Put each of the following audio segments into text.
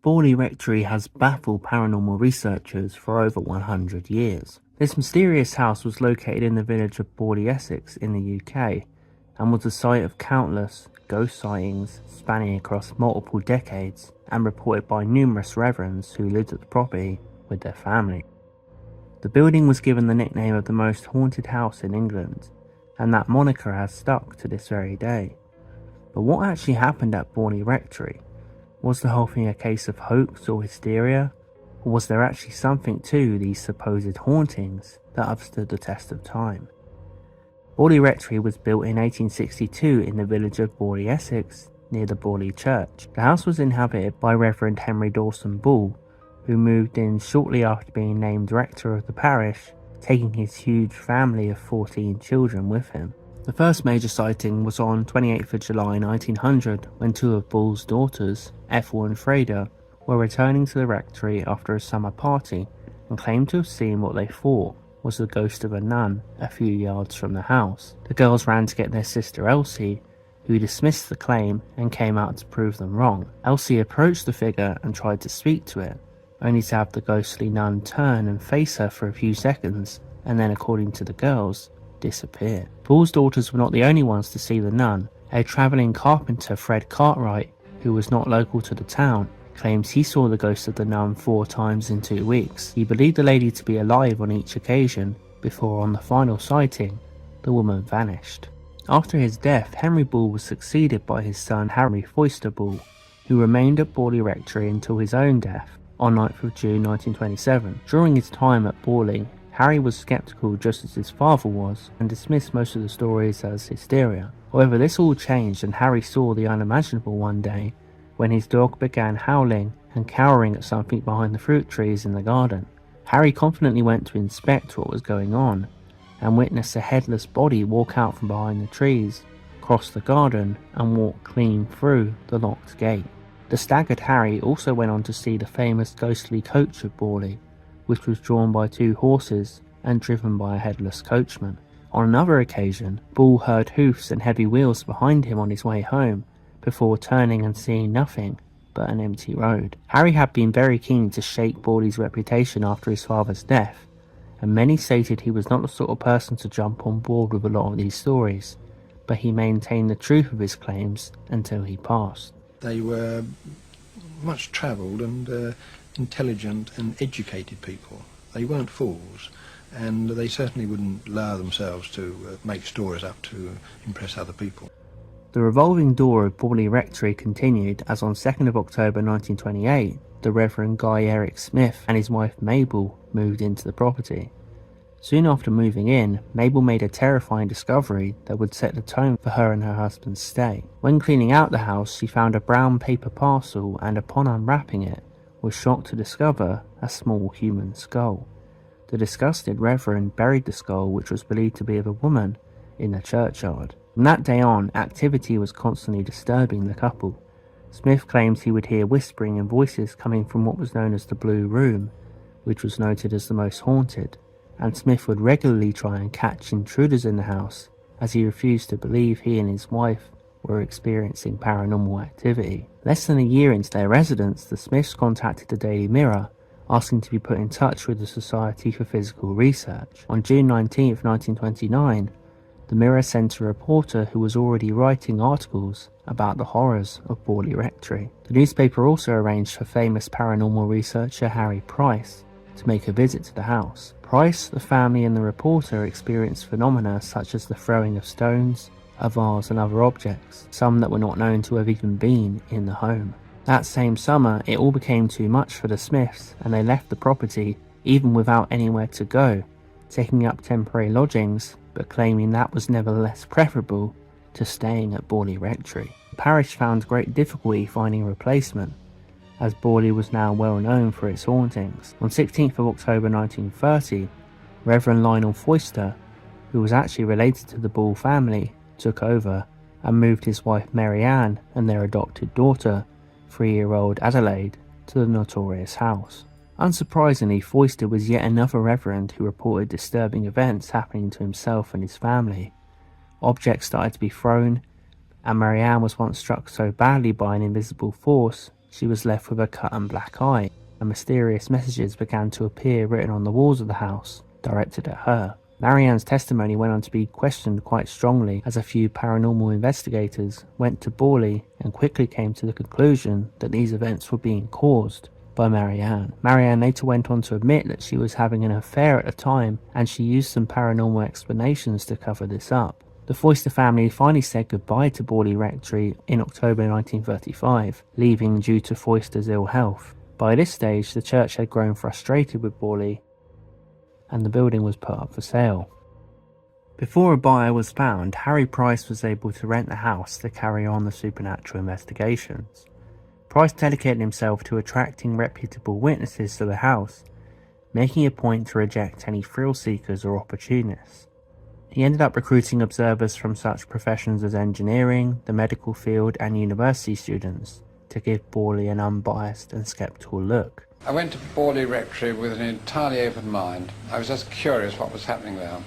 Borley Rectory has baffled paranormal researchers for over 100 years. This mysterious house was located in the village of Borley, Essex in the UK, and was the site of countless ghost sightings spanning across multiple decades and reported by numerous reverends who lived at the property with their family. The building was given the nickname of the most haunted house in England, and that moniker has stuck to this very day. But what actually happened at Borley Rectory? Was the whole thing a case of hoax or hysteria? Or was there actually something to these supposed hauntings that have stood the test of time? Borley Rectory was built in 1862 in the village of Borley, Essex, near the Borley Church. The house was inhabited by Reverend Henry Dawson Ball, who moved in shortly after being named rector of the parish, taking his huge family of 14 children with him. The first major sighting was on 28th of July 1900 when two of Ball's daughters, Ethel and Freda, were returning to the rectory after a summer party and claimed to have seen what they thought was the ghost of a nun a few yards from the house. The girls ran to get their sister Elsie, who dismissed the claim and came out to prove them wrong. Elsie approached the figure and tried to speak to it, only to have the ghostly nun turn and face her for a few seconds and then, according to the girls, disappear. Ball's daughters were not the only ones to see the nun. A travelling carpenter, Fred Cartwright, who was not local to the town, claims he saw the ghost of the nun 4 times in 2 weeks. He believed the lady to be alive on each occasion, before on the final sighting, the woman vanished. After his death, Henry Ball was succeeded by his son Harry Foyster Ball, who remained at Borley Rectory until his own death on 9th of June 1927. During his time at Borley, Harry was sceptical just as his father was, and dismissed most of the stories as hysteria. However, this all changed and Harry saw the unimaginable one day when his dog began howling and cowering at something behind the fruit trees in the garden. Harry confidently went to inspect what was going on, and witnessed a headless body walk out from behind the trees, cross the garden, and walk clean through the locked gate. The staggered Harry also went on to see the famous ghostly coach of Borley, which was drawn by 2 horses and driven by a headless coachman. On another occasion, Ball heard hoofs and heavy wheels behind him on his way home, before turning and seeing nothing but an empty road. Harry had been very keen to shake Borley's reputation after his father's death, and many stated he was not the sort of person to jump on board with a lot of these stories, but he maintained the truth of his claims until he passed. They were much travelled and intelligent and educated people. They weren't fools, and they certainly wouldn't allow themselves to make stories up to impress other people. The revolving door of Borley Rectory continued as on 2nd of October 1928, the Reverend Guy Eric Smith and his wife Mabel moved into the property. Soon after moving in, Mabel made a terrifying discovery that would set the tone for her and her husband's stay. When cleaning out the house, she found a brown paper parcel and upon unwrapping it, was shocked to discover a small human skull. The disgusted Reverend buried the skull, which was believed to be of a woman, in the churchyard. From that day on, activity was constantly disturbing the couple. Smith claims he would hear whispering and voices coming from what was known as the Blue Room, which was noted as the most haunted, and Smith would regularly try and catch intruders in the house, as he refused to believe he and his wife were experiencing paranormal activity. Less than a year into their residence, the Smiths contacted the Daily Mirror, asking to be put in touch with the Society for Physical Research. On June 19, 1929, the Mirror sent a reporter who was already writing articles about the horrors of Borley Rectory. The newspaper also arranged for famous paranormal researcher Harry Price to make a visit to the house. Price, the family and the reporter experienced phenomena such as the throwing of stones, a vase and other objects, some that were not known to have even been in the home. That same summer, it all became too much for the Smiths and they left the property even without anywhere to go, taking up temporary lodgings, but claiming that was nevertheless preferable to staying at Borley Rectory. The parish found great difficulty finding a replacement, as Borley was now well known for its hauntings. On 16th of October 1930, Reverend Lionel Foyster, who was actually related to the Ball family, took over and moved his wife Mary Ann and their adopted daughter, 3-year-old Adelaide, to the notorious house. Unsurprisingly, Foyster was yet another reverend who reported disturbing events happening to himself and his family. Objects started to be thrown, and Mary Ann was once struck so badly by an invisible force she was left with a cut and black eye, and mysterious messages began to appear written on the walls of the house, directed at her. Marianne's testimony went on to be questioned quite strongly, as a few paranormal investigators went to Borley and quickly came to the conclusion that these events were being caused by Marianne. Marianne later went on to admit that she was having an affair at the time, and she used some paranormal explanations to cover this up. The Foyster family finally said goodbye to Borley Rectory in October 1935, leaving due to Foyster's ill health. By this stage, the church had grown frustrated with Borley, and the building was put up for sale. Before a buyer was found, Harry Price was able to rent the house to carry on the supernatural investigations. Price dedicated himself to attracting reputable witnesses to the house, making a point to reject any thrill seekers or opportunists. He ended up recruiting observers from such professions as engineering, the medical field and university students to give Borley an unbiased and sceptical look. I went to Borley Rectory with an entirely open mind. I was just curious what was happening there.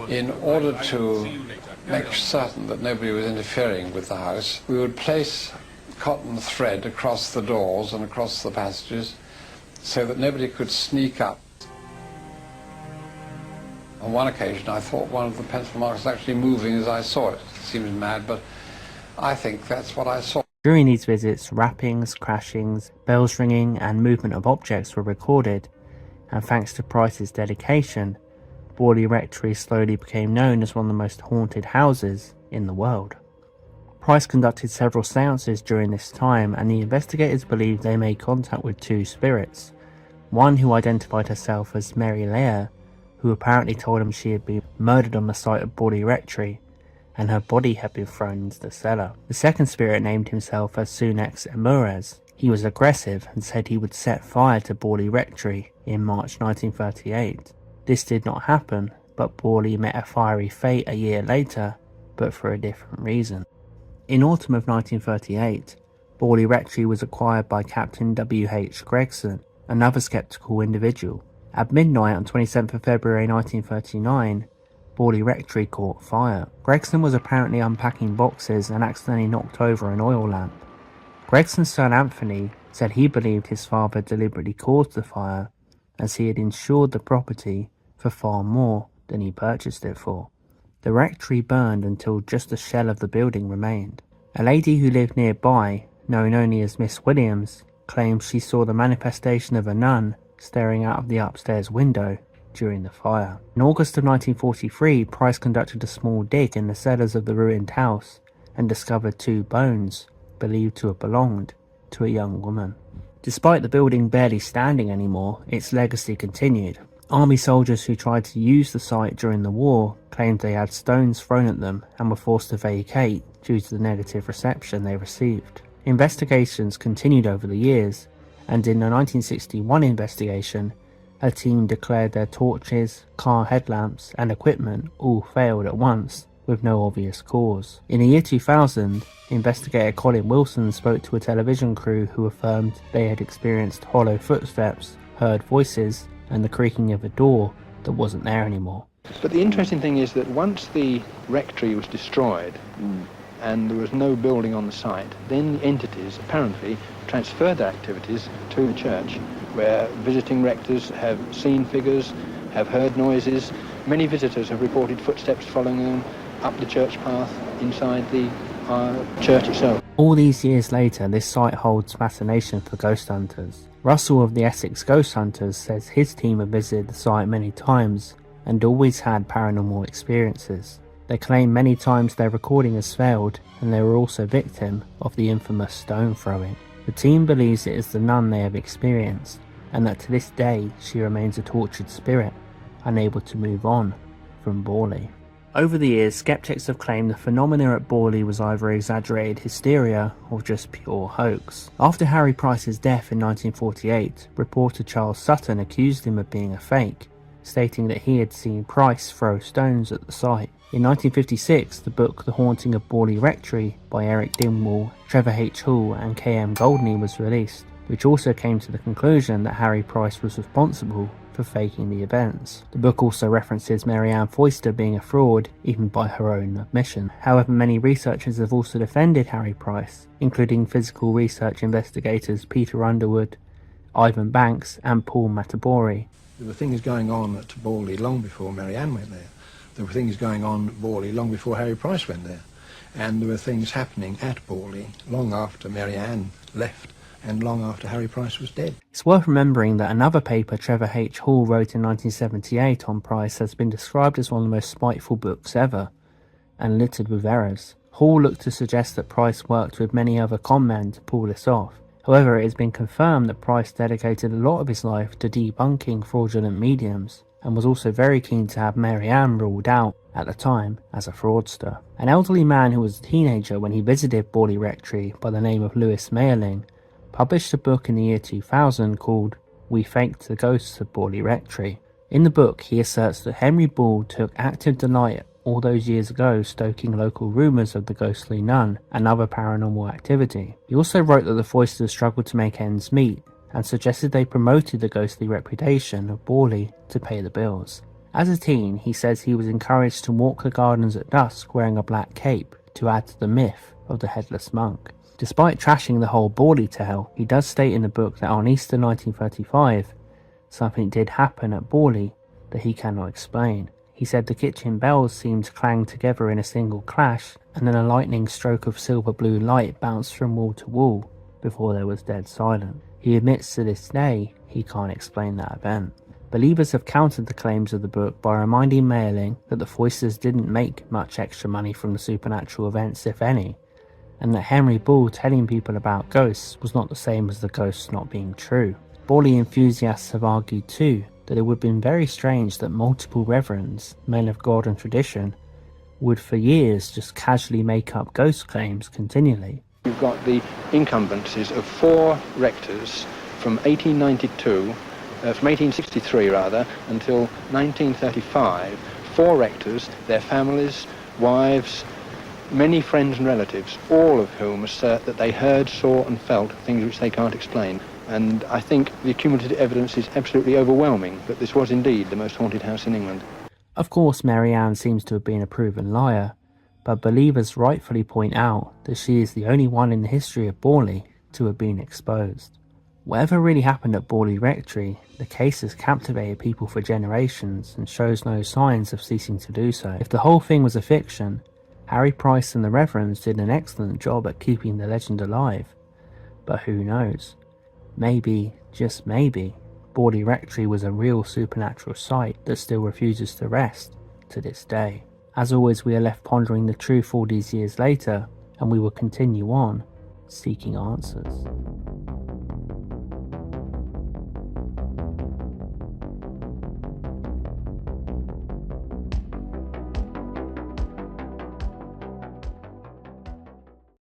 In order to make certain that nobody was interfering with the house, we would place cotton thread across the doors and across the passages so that nobody could sneak up. On one occasion I thought one of the pencil marks was actually moving as I saw it. It seems mad, but I think that's what I saw. During these visits, rappings, crashings, bells ringing and movement of objects were recorded, and thanks to Price's dedication, Borley Rectory slowly became known as one of the most haunted houses in the world. Price conducted several seances during this time, and the investigators believed they made contact with two spirits, one who identified herself as Mary Lear, who apparently told him she had been murdered on the site of Borley Rectory, and her body had been thrown into the cellar. The second spirit named himself as Sunex Emures. He was aggressive and said he would set fire to Borley Rectory in March 1938. This did not happen, but Borley met a fiery fate a year later, but for a different reason. In autumn of 1938, Borley Rectory was acquired by Captain W.H. Gregson, another sceptical individual. At midnight on 27th of February 1939, Borley Rectory caught fire. Gregson was apparently unpacking boxes and accidentally knocked over an oil lamp. Gregson's son Anthony said he believed his father deliberately caused the fire, as he had insured the property for far more than he purchased it for. The rectory burned until just a shell of the building remained. A lady who lived nearby, known only as Miss Williams, claimed she saw the manifestation of a nun staring out of the upstairs window during the fire. In August of 1943, Price conducted a small dig in the cellars of the ruined house and discovered two bones believed to have belonged to a young woman. Despite the building barely standing anymore, its legacy continued. Army soldiers who tried to use the site during the war claimed they had stones thrown at them and were forced to vacate due to the negative reception they received. Investigations continued over the years, and in the 1961 investigation, a team declared their torches, car headlamps and equipment all failed at once, with no obvious cause. In the year 2000, investigator Colin Wilson spoke to a television crew who affirmed they had experienced hollow footsteps, heard voices and the creaking of a door that wasn't there anymore. But the interesting thing is that once the rectory was destroyed and there was no building on the site, then the entities apparently transferred their activities to the church, where visiting rectors have seen figures, have heard noises. Many visitors have reported footsteps following them up the church path inside the church itself. All these years later, this site holds fascination for ghost hunters. Russell of the Essex Ghost Hunters says his team have visited the site many times and always had paranormal experiences. They claim many times their recording has failed, and they were also victim of the infamous stone throwing. The team believes it is the nun they have experienced, and that to this day she remains a tortured spirit, unable to move on from Borley. Over the years, skeptics have claimed the phenomena at Borley was either exaggerated hysteria or just pure hoax. After Harry Price's death in 1948, reporter Charles Sutton accused him of being a fake, stating that he had seen Price throw stones at the site. In 1956, the book The Haunting of Borley Rectory by Eric Dingwall, Trevor H. Hall and K.M. Goldney was released. which also came to the conclusion that Harry Price was responsible for faking the events. The book also references Mary Ann Foister being a fraud, even by her own admission. However, many researchers have also defended Harry Price, including physical research investigators Peter Underwood, Ivan Banks and Paul Matabori. There were things going on at Borley long before Mary Ann went there. There were things going on at Borley long before Harry Price went there. And there were things happening at Borley long after Mary Ann left and long after Harry Price was dead. It's worth remembering that another paper Trevor H. Hall wrote in 1978 on Price has been described as one of the most spiteful books ever, and littered with errors. Hall looked to suggest that Price worked with many other con men to pull this off. However, it has been confirmed that Price dedicated a lot of his life to debunking fraudulent mediums, and was also very keen to have Mary Ann ruled out, at the time, as a fraudster. An elderly man who was a teenager when he visited Borley Rectory by the name of Lewis Mayerling published a book in the year 2000 called We Faked the Ghosts of Borley Rectory. In the book, he asserts that Henry Ball took active delight all those years ago stoking local rumours of the ghostly nun and other paranormal activity. He also wrote that the Foisters struggled to make ends meet, and suggested they promoted the ghostly reputation of Borley to pay the bills. As a teen, he says he was encouraged to walk the gardens at dusk wearing a black cape to add to the myth of the headless monk. Despite trashing the whole Borley tale, he does state in the book that on Easter 1935, something did happen at Borley that he cannot explain. He said the kitchen bells seemed to clang together in a single clash, and then a lightning stroke of silver blue light bounced from wall to wall before there was dead silence. He admits to this day he can't explain that event. Believers have countered the claims of the book by reminding Mayerling that the Foisters didn't make much extra money from the supernatural events, if any, and that Henry Ball telling people about ghosts was not the same as the ghosts not being true. Borley enthusiasts have argued too that it would have been very strange that multiple reverends, men of God and tradition, would for years just casually make up ghost claims continually. You've got the incumbencies of 4 rectors from 1863 until 1935. 4 rectors, their families, wives, many friends and relatives, all of whom assert that they heard, saw and felt things which they can't explain. And I think the cumulative evidence is absolutely overwhelming that this was indeed the most haunted house in England. Of course, Mary Ann seems to have been a proven liar, but believers rightfully point out that she is the only one in the history of Borley to have been exposed. Whatever really happened at Borley Rectory, the case has captivated people for generations and shows no signs of ceasing to do so. If the whole thing was a fiction, Harry Price and the Reverends did an excellent job at keeping the legend alive. But who knows? Maybe, just maybe, Borley Rectory was a real supernatural site that still refuses to rest to this day. As always, we are left pondering the truth all these years later, and we will continue on seeking answers.